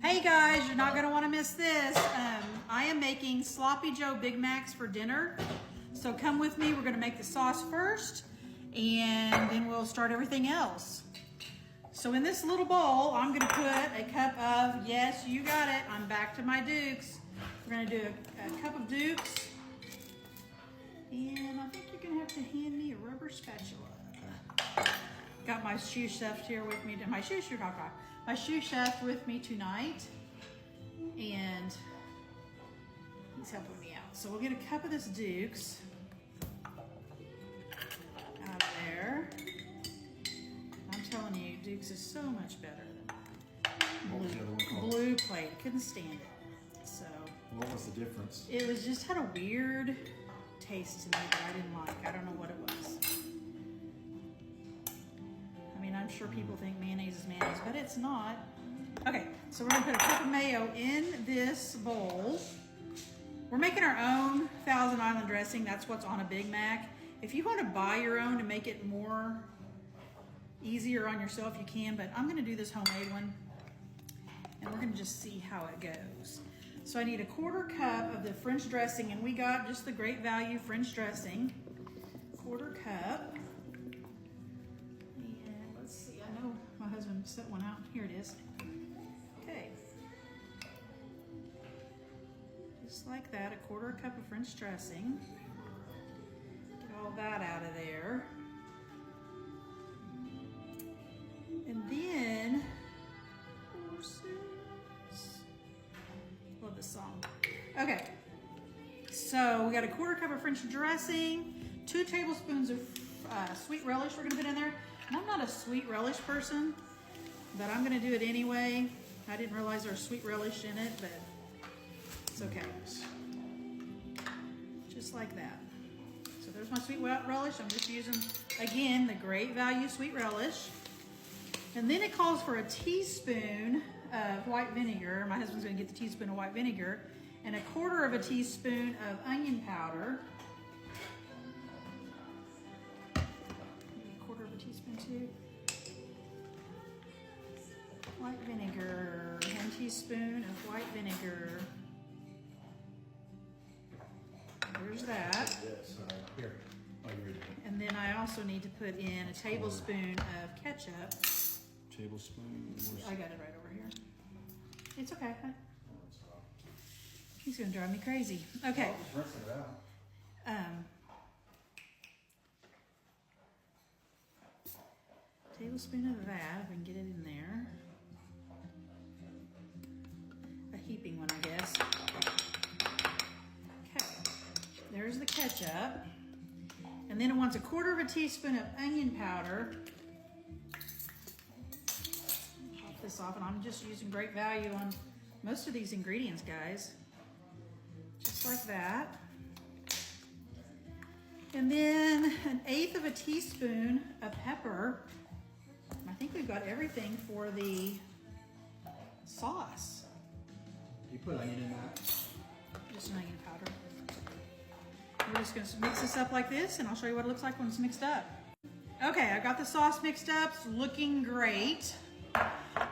Hey guys, you're not gonna wanna miss this. I am making Sloppy Joe Big Macs for dinner. So come with me, we're gonna make the sauce first and then we'll start everything else. So in this little bowl, I'm gonna put a cup of, yes, you got it, I'm back to my Dukes. We're gonna do a cup of Dukes. And I think you're gonna have to hand me a rubber spatula. Got my shoe chef here with me, my shoe chef with me tonight, and he's helping me out. So we'll get a cup of this Dukes out of there. I'm telling you, Dukes is so much better than Blue Plate. Couldn't stand it. So what was the difference? it was just had a weird taste to me that I didn't like. I don't know what it was. I mean, I'm sure people think mayonnaise is mayonnaise, but it's not. Okay, so we're gonna put a cup of mayo in this bowl. We're making our own Thousand Island dressing. That's what's on a Big Mac. If you want to buy your own to make it more easier on yourself, you can, but I'm gonna do this homemade one, and we're gonna just see how it goes. So I need a 1/4 cup of the French dressing, and we got just the Great Value French dressing. 1/4 cup. And let's see, I know my husband set one out. Here it is. Okay. Just like that, a 1/4 cup of French dressing. Get all that out of there. And then, love this song. Okay, so we got a 1/4 cup of French dressing, 2 tablespoons of sweet relish we're gonna put in there. And I'm not a sweet relish person, but I'm gonna do it anyway. I didn't realize there was sweet relish in it, but it's okay. Just like that. So there's my sweet relish. I'm just using, again, the Great Value sweet relish. And then it calls for a teaspoon of white vinegar. My husband's gonna get the teaspoon of white vinegar and a 1/4 of a teaspoon of onion powder. Maybe a 1/4 of a teaspoon too. White vinegar, 1 teaspoon of white vinegar. There's that. Here. And then I also need to put in a tablespoon of ketchup. Tablespoon. I got it right over here. It's okay. He's gonna drive me crazy. Okay. Just rinse it out. Tablespoon of that, if we can get it in there. A heaping one, I guess. Okay. There's the ketchup. And then it wants a 1/4 of a teaspoon of onion powder. Pop this off, and I'm just using Great Value on most of these ingredients, guys. Just like that. And then 1/8 of a teaspoon of pepper. I think we've got everything for the sauce. You put onion in that? Just an onion powder. We're just gonna mix this up like this, and I'll show you what it looks like when it's mixed up. Okay, I got the sauce mixed up. It's looking great.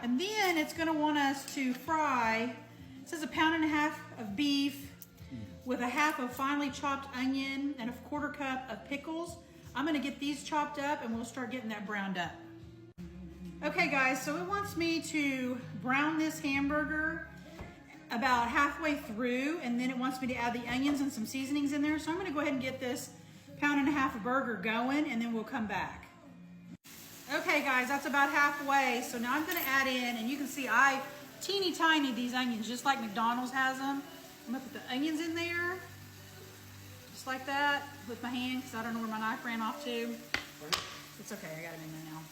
And then it's gonna want us to fry, it says 1.5 pounds of beef with 1/2 of finely chopped onion and a 1/4 cup of pickles. I'm gonna get these chopped up and we'll start getting that browned up. Okay guys, so it wants me to brown this hamburger about halfway through, and then it wants me to add the onions and some seasonings in there. So I'm gonna go ahead and get this 1.5 pounds of burger going, and then we'll come back. Okay guys, that's about halfway. So now I'm gonna add in, and you can see I teeny tiny these onions, just like McDonald's has them. I'm gonna put the onions in there, just like that, with my hand, because I don't know where my knife ran off to. It's okay, I got it in there now.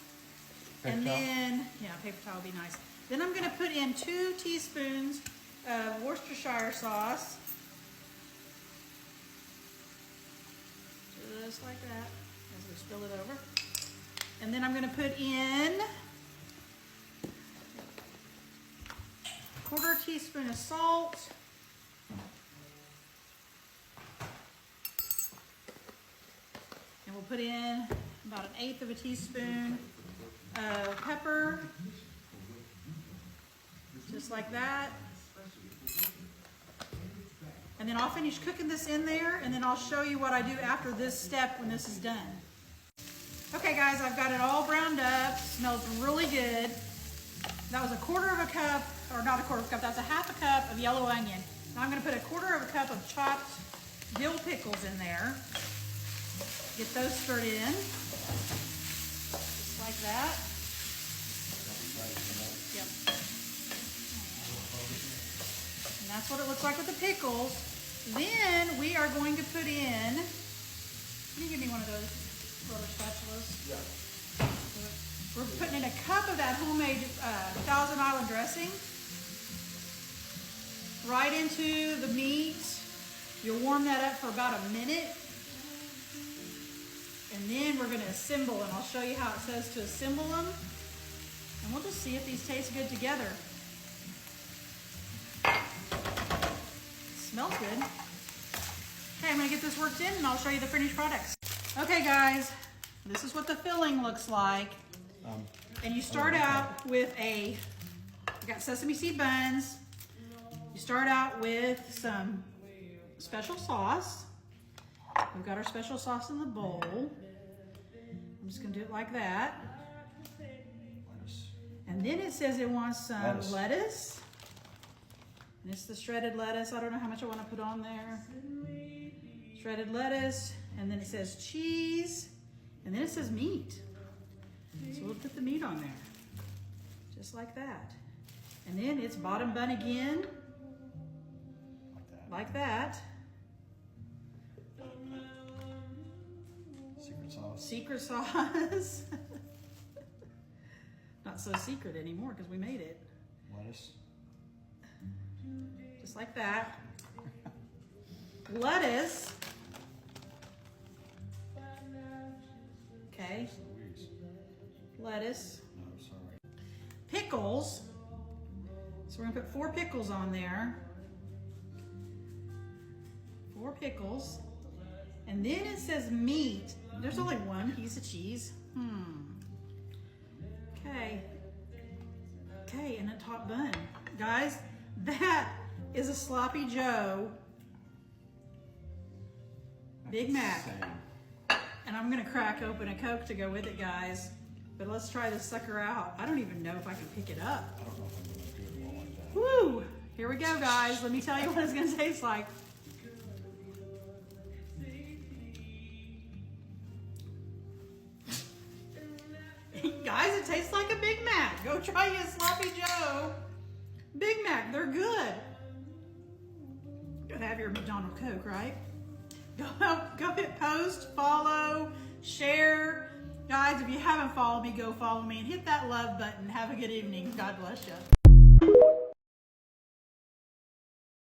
And then, yeah, paper towel would be nice. Then I'm gonna put in 2 teaspoons of Worcestershire sauce. Just like that, as we spill it over. And then I'm gonna put in 1/4 teaspoon of salt. And we'll put in about 1/8 of a teaspoon of pepper. just like that. And then I'll finish cooking this in there, and then I'll show you what I do after this step when this is done. Okay guys, I've got it all browned up. Smells really good. That was a quarter of a cup, or not a quarter of a cup, that's a half a cup of yellow onion. Now I'm gonna put a quarter of a cup of chopped dill pickles in there. Get those stirred in, just like that. Yep. And that's what it looks like with the pickles. Then we are going to put in, can you give me one of those rubber spatulas? Yeah. We're putting in a cup of that homemade Thousand Island dressing right into the meat. You'll warm that up for about a minute. And then we're going to assemble, and I'll show you how it says to assemble them. And we'll just see if these taste good together. Smells good. Okay, I'm gonna get this worked in and I'll show you the finished products. Okay guys, this is what the filling looks like. And you start out with we got sesame seed buns. You start out with some special sauce. We've got our special sauce in the bowl. I'm just gonna do it like that. Lettuce. And then it says it wants some Lettuce. lettuce. And it's the shredded lettuce. I don't know how much I want to put on there. Shredded lettuce. And then it says cheese. And then it says meat. So we'll put the meat on there. Just like that. And then it's bottom bun again. Like that. Secret sauce. Secret sauce. Not so secret anymore because we made it. Lettuce. Just like that. Lettuce. Okay. Louise. Lettuce. No, sorry. Pickles. So we're gonna put 4 pickles on there. 4 pickles. And then it says meat. There's only 1 piece of cheese. Okay. Okay, and a top bun. Guys, that is a Sloppy Joe Big Mac. Same. And I'm gonna crack open a Coke to go with it, guys. But let's try this sucker out. I don't even know if I can pick it up. I don't know if I'm gonna do it all like that. Woo! Here we go, guys. Let me tell you what it's gonna taste like. Guys, it tastes like a Big Mac. Go try a Sloppy Joe Big Mac. They're good. Gotta have your McDonald's Coke, right? Go hit post, follow, share. Guys, if you haven't followed me, go follow me and hit that love button. Have a good evening. God bless you.